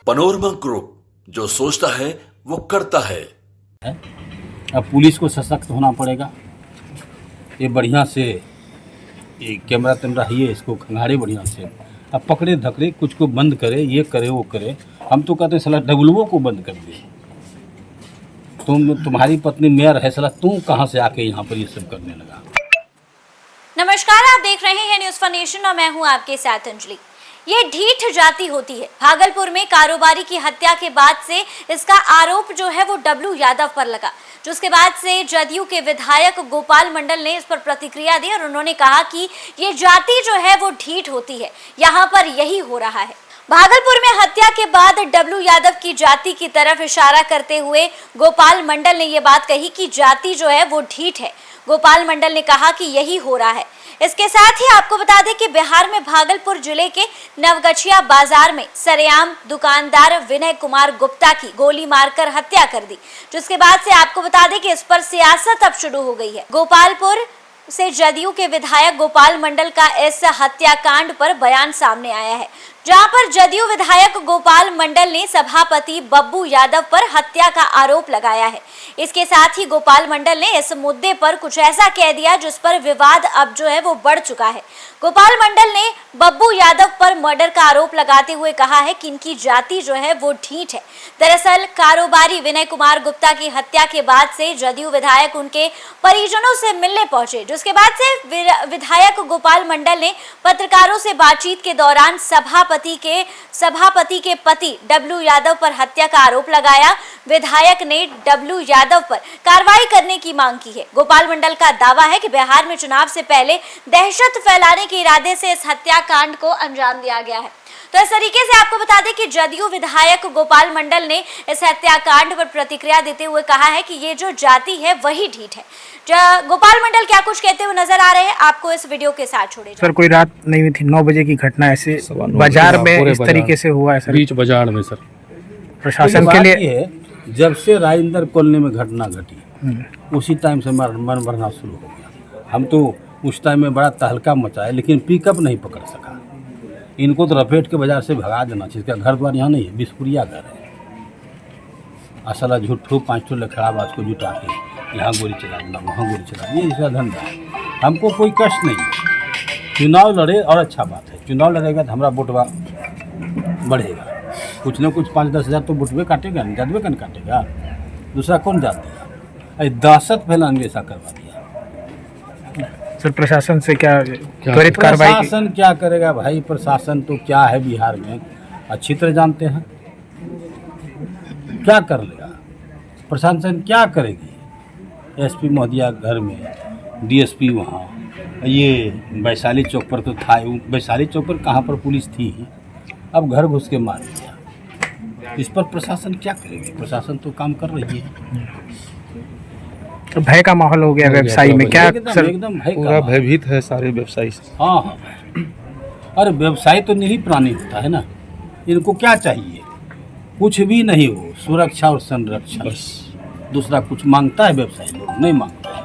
Panorama group, जो सोचता है वो करता है। अब पुलिस को सशक्त होना पड़ेगा। ये बढ़िया से ये कैमरा तैमरा है, इसको खंगारे बढ़िया से। अब पकड़े धकड़े कुछ को बंद करे, ये करे वो करे। हम तो कहते साला डगलुओं को बंद कर दे। तुम्हारी पत्नी मेयर है, साला तू कहाँ से आके यहाँ पर ये सब करने लगा। नमस्कार, आप देख रहे हैं न्यूज़ फॉर नेशन और मैं हूं आपके साथ अंजलि। ये ढीठ जाति होती है। भागलपुर में कारोबारी की हत्या के बाद से इसका आरोप जो है वो डब्लू यादव पर लगा, जिसके बाद से जदयू के विधायक गोपाल मंडल ने इस पर प्रतिक्रिया दी और उन्होंने कहा कि ये जाति जो है वो ढीठ होती है, यहाँ पर यही हो रहा है। भागलपुर में हत्या के बाद डब्लू यादव की जाति की तरफ इशारा करते हुए गोपाल मंडल ने ये बात कही कि जाति जो है वो ढीठ है। गोपाल मंडल ने कहा कि यही हो रहा है। इसके साथ ही आपको बता दें कि बिहार में भागलपुर जिले के नवगछिया बाजार में सरेआम दुकानदार विनय कुमार गुप्ता की गोली मारकर हत्या कर दी, जिसके बाद से आपको बता दें कि इस पर सियासत अब शुरू हो गई है। गोपालपुर से जदयू के विधायक गोपाल मंडल का इस हत्याकांड पर बयान सामने आया है, जहां पर जदयू विधायक गोपाल मंडल ने सभापति बब्बू यादव पर हत्या का आरोप लगाया है। इसके साथ ही गोपाल मंडल ने इस मुद्दे पर कुछ ऐसा कह दिया जिस पर विवाद अब जो है वो बढ़ चुका है। गोपाल मंडल ने बब्बू यादव पर मर्डर का आरोप लगाते हुए कहा है कि इनकी जाति जो है वो ढीठ है। दरअसल कारोबारी विनय कुमार गुप्ता की हत्या के बाद से जदयू विधायक उनके परिजनों से मिलने पहुंचे, जिसके बाद से विधायक गोपाल मंडल ने पत्रकारों से बातचीत के दौरान सभापति के पति डब्लू यादव पर हत्या का आरोप लगाया। विधायक ने डब्लू यादव पर कार्रवाई करने की मांग की है। गोपाल मंडल का दावा है कि बिहार में चुनाव से पहले दहशत फैलाने के इरादे से इस हत्याकांड को अंजाम दिया गया है। तो इस तरीके से आपको बता दें कि जदयू विधायक गोपाल मंडल ने इस हत्याकांड पर प्रतिक्रिया देते हुए कहा है कि ये जो जाति है वही ढीठ है। गोपाल मंडल क्या कुछ कहते हुए नजर आ रहे हैं, आपको इस वीडियो के साथ छोड़े। सर कोई रात नहीं हुई थी, 9 बजे की घटना ऐसे बाजार में इस तरीके से हुआ है सर, बीच बाजार में सर। प्रशासन के लिए जब से राजेंद्र कॉलोनी में घटना घटी उसी टाइम से मन भरना शुरू हो गया। हम तो उस टाइम में बड़ा तहलका मचाया, लेकिन पिकअप नहीं पकड़ सका। इनको तो रफेट के बाजार से भगा देना चाहिए। इसका घर द्वार यहाँ नहीं है, बिस्पुरिया घर है। असला झूठू 5 लखड़ा बात को जुटा के यहाँ गोली चला देना, वहाँ गोली चला देना, ये इसका धंधा है। हमको कोई कष्ट नहीं है। चुनाव लड़े और अच्छा बात है, चुनाव लड़ेगा तो हमारा वोटवा बढ़ेगा। कुछ न कुछ 5-10 हज़ार तो वोटवे काटेगा, जादवे कन काटेगा, दूसरा कौन जात देगा। दहशत फैलाने ऐसा करवा दिया। सर प्रशासन से क्या त्वरित कार्रवाई? प्रशासन क्या करेगा भाई, प्रशासन तो क्या है बिहार में अच्छी तरह जानते हैं। क्या कर लेगा प्रशासन, क्या करेगी। एसपी महोदया घर में, डीएसपी वहाँ, ये वैशाली चौक पर तो था। वैशाली चौक पर कहाँ पर पुलिस थी, अब घर घुस के मार दिया। इस पर प्रशासन क्या करेगी। प्रशासन तो काम कर रही है। तो भय का माहौल हो गया व्यवसायी में, क्या सर? एकदम पूरा भयभीत है सारे व्यवसायी। हाँ, अरे व्यवसायी तो निरी प्राणी होता है ना। इनको क्या चाहिए, कुछ भी नहीं हो, सुरक्षा और संरक्षण, बस। दूसरा कुछ मांगता है व्यवसायी लोग? नहीं मांगता है।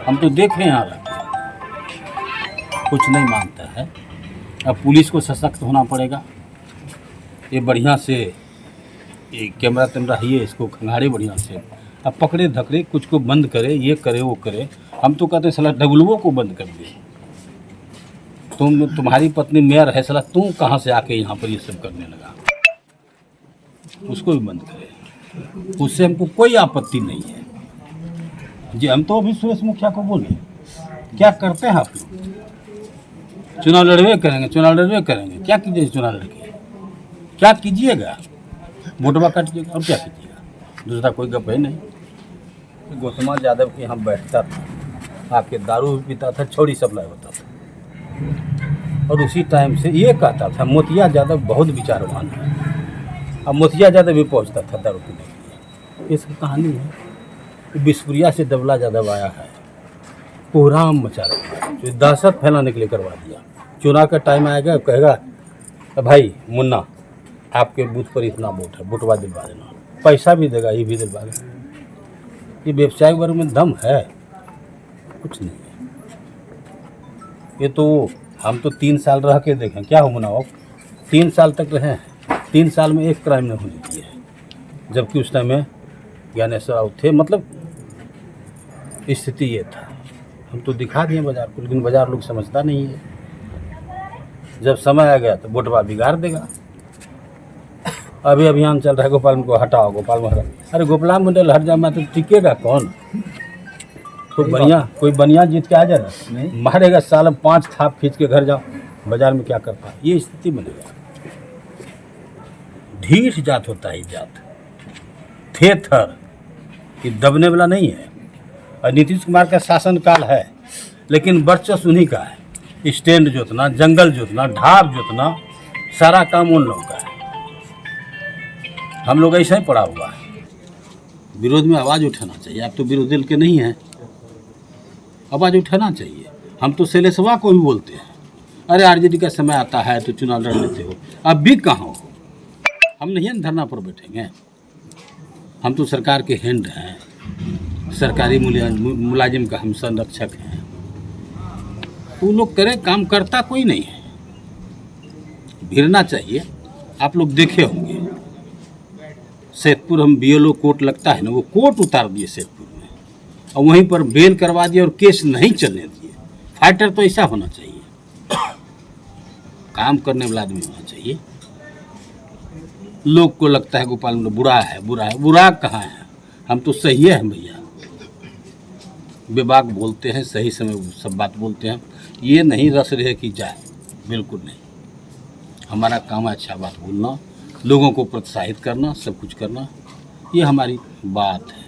हम तो देख रहे हैं यहाँ कुछ नहीं मांगता है। अब पुलिस को सशक्त होना पड़ेगा। ये बढ़िया से ये कैमरा तैमरा है, इसको खंगारे बढ़िया से। अब पकड़े धकड़े कुछ को बंद करे, ये करे वो करे। हम तो कहते साला डगलुओं को बंद कर दे। तुम्हारी पत्नी मेयर है, साला तू कहाँ से आके यहाँ पर ये सब करने लगा। उसको भी बंद करे, उससे हमको कोई आपत्ति नहीं है जी। हम तो अभी सुरेश मुखिया को बोले क्या करते हैं आप लोग, चुनाव लड़वे करेंगे, चुनाव लड़वे करेंगे। क्या कीजिए चुनाव लड़के, क्या कीजिएगा, वोटवा काटिएगा और क्या कीजिएगा। दूसरा कोई गप है नहीं। गौतमा यादव के यहाँ बैठता था, आके दारू भी पीता था, छौड़ी सप्लाई होता था। और उसी टाइम से ये कहता था मोतिया यादव बहुत विचारवान है। अब मोतिया यादव भी पहुँचता था दारू पीने के लिए। इसकी कहानी है। बिस्पुरिया से डबला यादव आया है, कोहराम मचा रहा है, जो दहशत फैलाने के लिए करवा दिया। चुनाव का टाइम आएगा, कहेगा भाई मुन्ना आपके बूथ पर इतना वोट है, वोटवा दिलवा देना। पैसा भी देगा, ये भी दिलवा देगा। ये व्यवसायिक वर्ग में दम है? कुछ नहीं है। ये तो हम तो 3 साल रह के देखें, क्या हो मुनाओ, 3 साल तक रहे हैं। 3 साल में एक क्राइम नहीं होने दिए, जबकि उस टाइम में ज्ञानेश्वर राव थे। मतलब स्थिति ये था। हम तो दिखा दिए बाजार को, लेकिन बाजार लोग समझता नहीं है। जब समय आ गया तो वोटवा बिगाड़ देगा। अभी अभियान चल रहा है गोपाल को हटाओ, गोपाल को हटाओ। अरे गोपाल मंडल हट जाए तो टिकेगा कौन? कोई बनिया जीत के आ जाए ना, मारेगा साल 5 थाप खींच के घर जाओ। बाजार में क्या करता है? ये स्थिति बनेगा। ढीठ जात होता है जात, थे थर कि दबने वाला नहीं है। और नीतीश कुमार का शासनकाल है, लेकिन वर्चस्व उन्हीं का है। स्टैंड जोतना, जंगल जोतना, ढाब जोतना, सारा काम उन लोगों का है। हम लोग ऐसा ही पड़ा हुआ है। विरोध में आवाज़ उठाना चाहिए। आप तो विरोधी दल के नहीं हैं, आवाज़ उठाना चाहिए। हम तो शैलेशवा को भी बोलते हैं, अरे आरजेडी का समय आता है तो चुनाव लड़ लेते हो। अब भी कहाँ हो? हम नहीं धरना पर बैठेंगे। हम तो सरकार के हैंड हैं, सरकारी मुलाजिम का हम संरक्षक हैं। तो लोग करें, काम करता कोई नहीं है। भिड़ना चाहिए। आप लोग देखे होंगे सैदपुर, हम बीएलओ कोर्ट लगता है ना, वो कोर्ट उतार दिए सैदपुर में, और वहीं पर बेल करवा दिया और केस नहीं चलने दिए। फाइटर तो ऐसा होना चाहिए, काम करने वाला आदमी होना चाहिए। लोग को लगता है गोपाल बुरा है, बुरा है। बुरा कहाँ है? हम तो सही हैं भैया। बेबाक बोलते हैं, सही समय सब बात बोलते हैं। ये नहीं रस रहे कि जाए, बिल्कुल नहीं। हमारा काम है अच्छा बात बोलना, लोगों को प्रोत्साहित करना, सब कुछ करना। ये हमारी बात है।